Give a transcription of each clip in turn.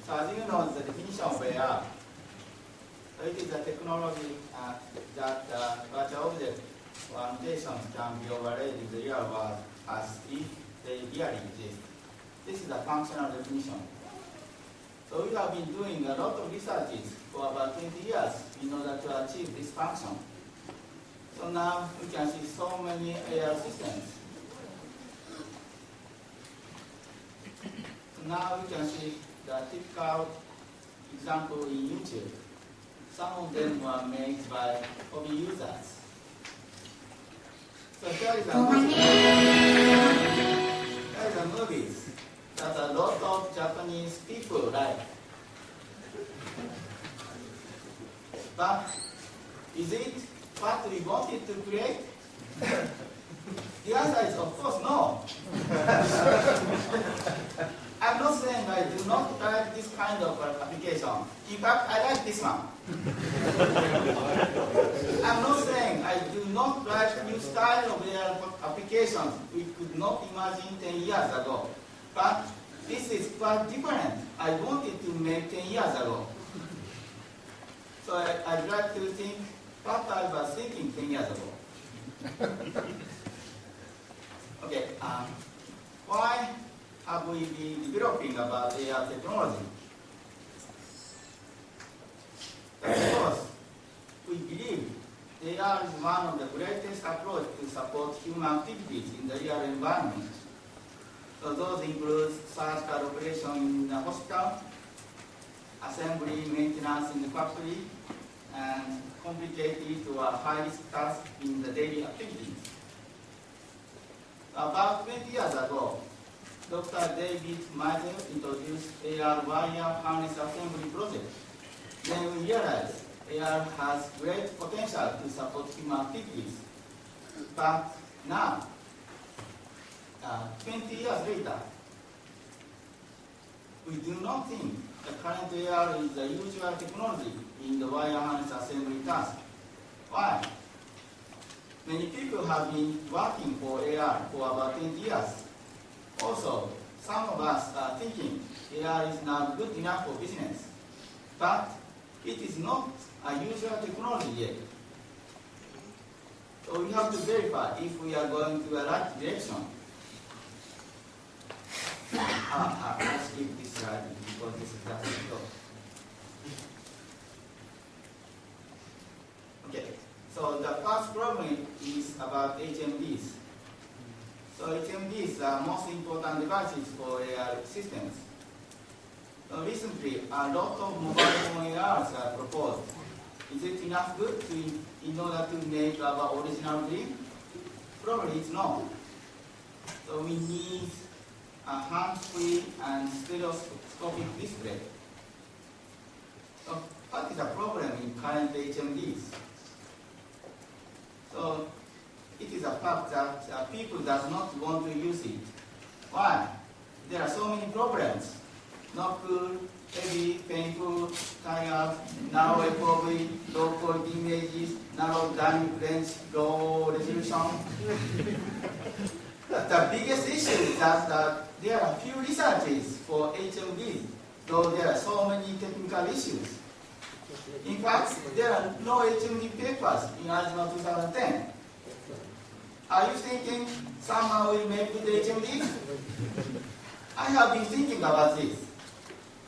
So as you know, the definition of AR, so it is a technology that virtual objects or annotations can be overlaid in the real world as if they really exist. This is a functional definition. So we have been doing a lot of researches for about 20 years in order to achieve this function. So now we can see so many AR systems. So now we can see the typical example in YouTube. Some of them were made by hobby users. So here is a movie that a lot of Japanese people like. But is it what we wanted to create? The answer is of course no. I'm not saying I do not like this kind of application. In fact, I like this one. I'm not saying I do not like new style of AR applications we could not imagine 10 years ago. But this is quite different. I wanted to make 10 years ago. So I'd like to think what I was thinking 10 years ago. Okay, why have we been developing about AR technology? Because we believe AR is one of the greatest approaches to support human activities in the real environment. So those include surgical operation in the hospital, assembly, maintenance in the factory, and complicated or high-risk tasks in the daily activities. About 20 years ago, Dr. David Meisel introduced AR wire harness assembly project. Then we realized AR has great potential to support human activities. But now, 20 years later, we do not think the current AR is the usual technology in the wire harness assembly task. Why? Many people have been working for AR for about 20 years. Also, some of us are thinking AR is now good enough for business, but it is not a usual technology yet. So we have to verify if we are going to the right direction. I'll skip this slide because this is just a joke. Okay, so the first problem is about HMDs. So HMDs are most important devices for AR systems. So recently, a lot of mobile phone ARs are proposed. Is it enough good in order to make our original dream? Probably it's not. So we need a hands-free and stereoscopic display. So what is the problem in current HMDs? So it is a fact that people does not want to use it. Why? There are so many problems. Not cool, heavy, painful, tired, narrow FOV, low quality images, narrow dynamic range, low resolution. The biggest issue is that there are few researches for HMD, though there are so many technical issues. In fact, there are no HMD papers in ISMAR 2010. Are you thinking somehow we make good HMD? I have been thinking about this,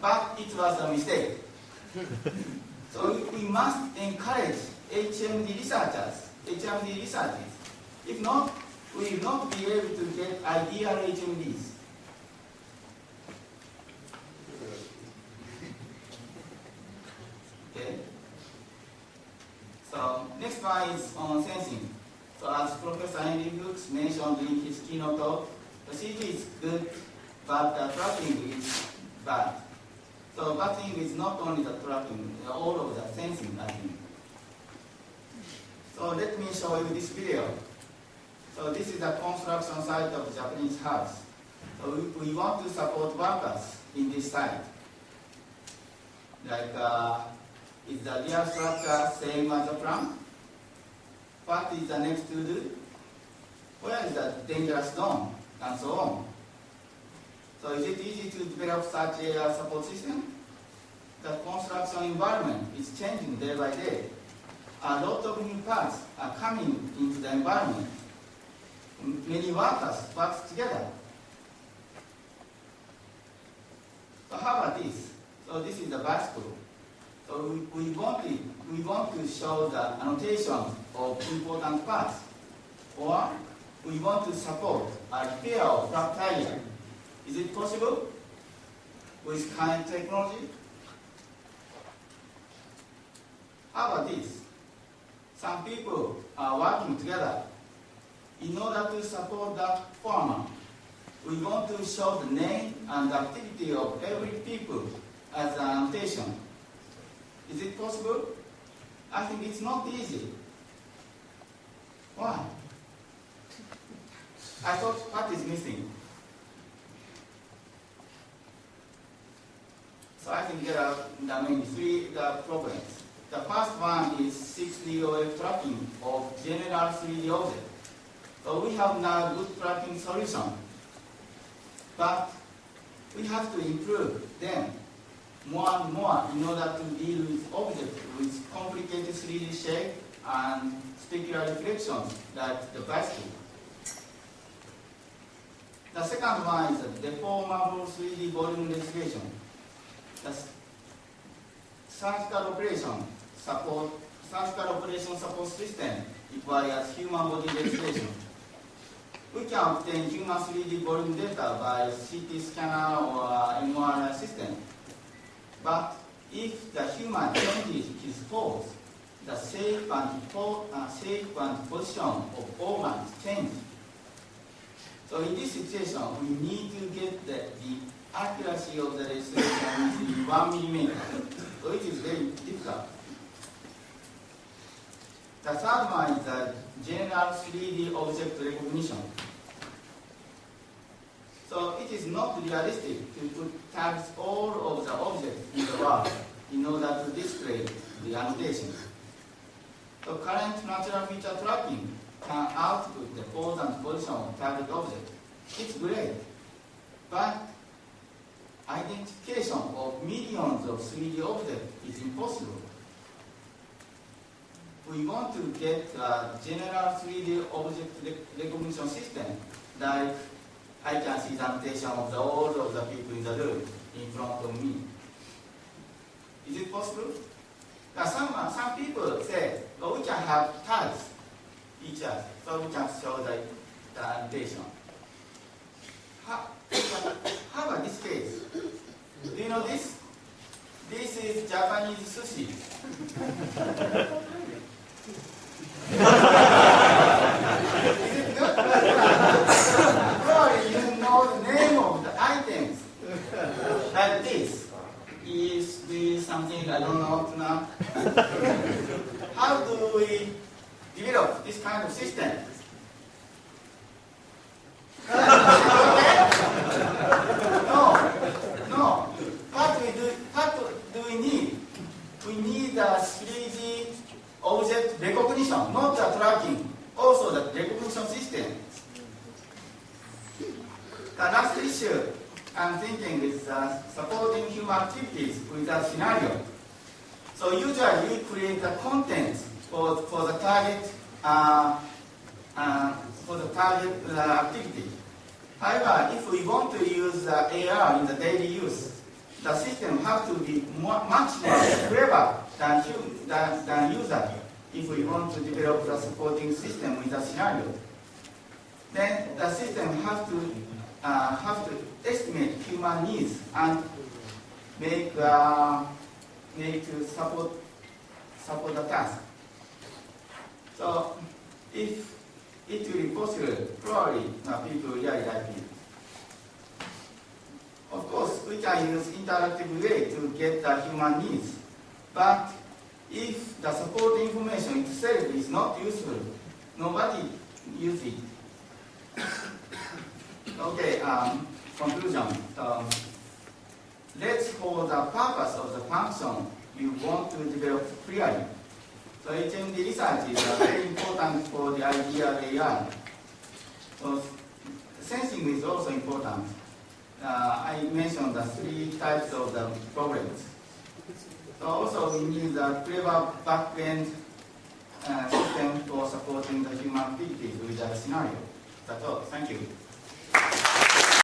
but it was a mistake. So we must encourage HMD researchers. If not, we will not be able to get ideal HMDs. Okay. So next one is on sensing. So as Professor Henry Hooks mentioned in his keynote talk, the CG is good, but the tracking is bad. So tracking is not only the tracking, all of the sensing, I think. So let me show you this video. So this is the construction site of a Japanese house. So we want to support workers in this site. Like, is the real structure same as the plan? What is the next to do? Where is the dangerous zone? And so on. So is it easy to develop such a support system? The construction environment is changing day by day. A lot of new parts are coming into the environment. Many workers work together. So how about this? So this is the bicycle. So we want to show the annotation of important parts, or we want to support a repair of flat tire. Is it possible with current technology? How about this? Some people are working together. In order to support the farmer, we want to show the name and activity of every people as an annotation. Is it possible? I think it's not easy. Why? I thought what is missing? So I think there are mainly three problems. The first one is 6DOF tracking of general 3D objects. So we have now good tracking solution, but we have to improve them more and more in order to deal with objects with complicated 3D shape and specular reflections like the bicycle. The second one is the deformable 3D volume investigation. The surgical operation support system requires human body registration. We can obtain human 3D volume data by CT scanner or MRI system. But if the human changes his pose, the shape and position of organs change. So in this situation, we need to get the accuracy of the registration within 1 millimeter. So it is very difficult. The third one is the general 3D object recognition. So it is not realistic to put tags all of the objects in the world in order to display the annotation. So current natural feature tracking can output the pose and position of target object. It's great, but identification of millions of 3D objects is impossible. We want to get a general 3D object recognition system, like I can see the annotation of all of the people in the room in front of me. Is it possible? Now some people say, well, we can have tags each other, so we can show the annotation. How about this case? Do you know this? This is Japanese sushi. Is it good? Probably you know the name of the items. Like this. Is this something I don't know now? How do we develop this kind of system? No. What do we need? We need a 3D object recognition, not the tracking, also the recognition system. The last issue I'm thinking is supporting human activities with a scenario. So usually we create the content for the target activity. However, if we want to use AR in the daily use, the system has to be much more clever than user. If we want to develop the supporting system with a scenario, then the system has to estimate human needs and make to support the task. So if it will be possible, probably people really like it. Of course, we can use interactive way to get the human needs, but if the support information itself is not useful, nobody uses it. Okay, conclusion. Let's hold the purpose of the function you want to develop clearly. So HMD research is very important for the idea of AI. So sensing is also important. I mentioned the three types of the problems. So also we need a clever back-end system for supporting the human activities with that scenario. That's all. Thank you.